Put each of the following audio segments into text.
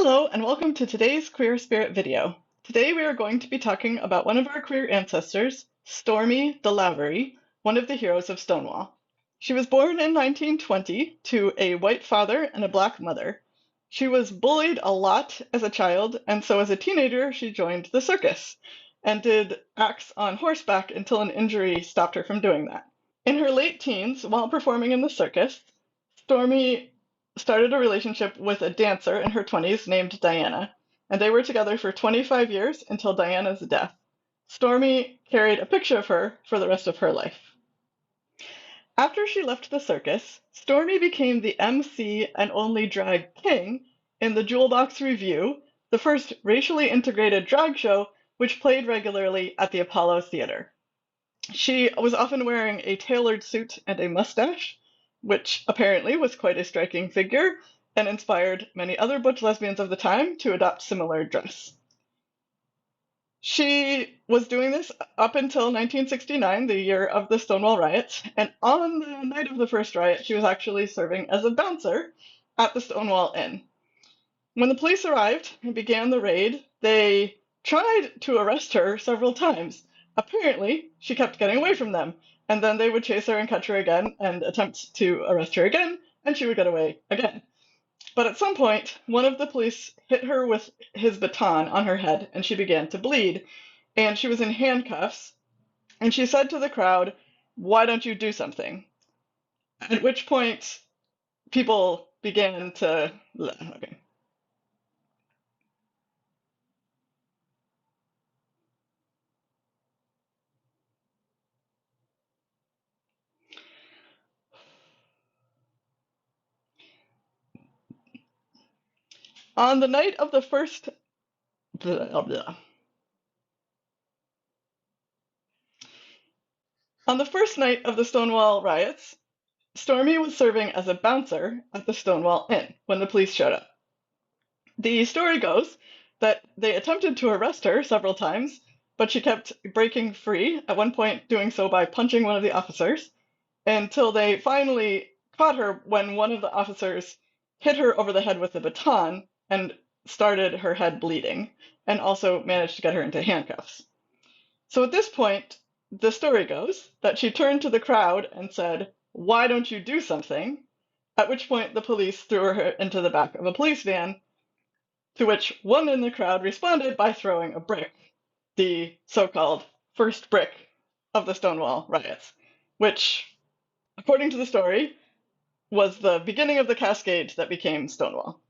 Hello and welcome to today's Queer Spirit video. Today we are going to be talking about one of our queer ancestors, Stormé Delarverie, one of the heroes of Stonewall. She was born in 1920 to a white father and a black mother. She was bullied a lot as a child, and so as a teenager she joined the circus and did acts on horseback until an injury stopped her from doing that. In her late teens, while performing in the circus, Stormé started a relationship with a dancer in her 20s named Diana, and they were together for 25 years until Diana's death. Stormé carried a picture of her for the rest of her life. After she left the circus, Stormé became the MC and only drag king in the Jewel Box Revue, the first racially integrated drag show which played regularly at the Apollo Theater. She was often wearing a tailored suit and a mustache, which apparently was quite a striking figure and inspired many other butch lesbians of the time to adopt similar dress. She was doing this up until 1969, the year of the Stonewall Riots, and on the night of the first riot, she was actually serving as a bouncer at the Stonewall Inn. When the police arrived and began the raid, they tried to arrest her several times. Apparently, she kept getting away from them, and then they would chase her and catch her again and attempt to arrest her again, and she would get away again. But at some point, one of the police hit her with his baton on her head, and she began to bleed, and she was in handcuffs, and she said to the crowd, "Why don't you do something?" At which point, people began to... Okay. On the night of the first... On the first night of the Stonewall riots, Stormé was serving as a bouncer at the Stonewall Inn when the police showed up. The story goes that they attempted to arrest her several times, but she kept breaking free, at one point doing so by punching one of the officers, until they finally caught her when one of the officers hit her over the head with a baton and started her head bleeding, and also managed to get her into handcuffs. So at this point, the story goes that she turned to the crowd and said, "Why don't you do something?" At which point the police threw her into the back of a police van, to which one in the crowd responded by throwing a brick, the so-called first brick of the Stonewall riots, which, according to the story, was the beginning of the cascade that became Stonewall.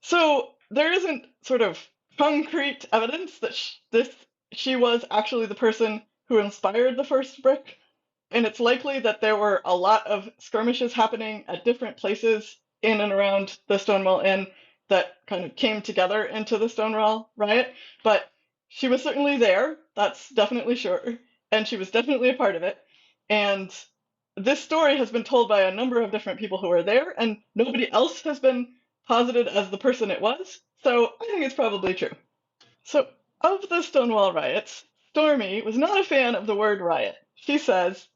So there isn't sort of concrete evidence that she was actually the person who inspired the first brick, and it's likely that there were a lot of skirmishes happening at different places in and around the Stonewall Inn that kind of came together into the Stonewall riot, but she was certainly there, that's definitely sure, and she was definitely a part of it. And this story has been told by a number of different people who were there, and nobody else has been posited as the person it was, so I think it's probably true. So, of the Stonewall riots, Stormé was not a fan of the word riot. She says,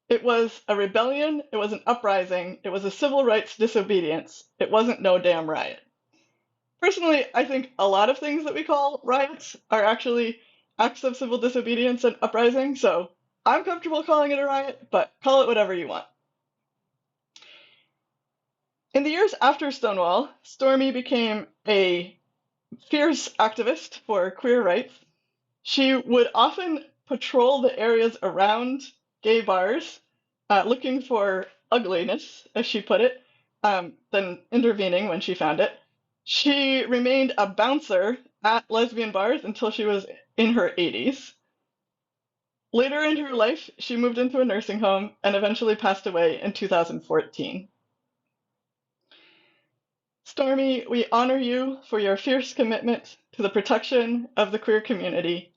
"It was a rebellion, it was an uprising, it was a civil rights disobedience, it wasn't no damn riot." Personally, I think a lot of things that we call riots are actually acts of civil disobedience and uprising, so I'm comfortable calling it a riot, but call it whatever you want. In the years after Stonewall, Stormé became a fierce activist for queer rights. She would often patrol the areas around gay bars, looking for ugliness, as she put it, then intervening when she found it. She remained a bouncer at lesbian bars until she was in her 80s. Later in her life, she moved into a nursing home and eventually passed away in 2014. Stormé, we honor you for your fierce commitment to the protection of the queer community,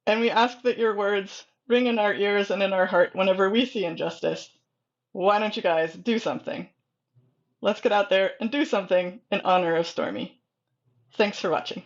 and we ask that your words ring in our ears and in our heart whenever we see injustice. Why don't you guys do something? Let's get out there and do something in honor of Stormé. Thanks for watching.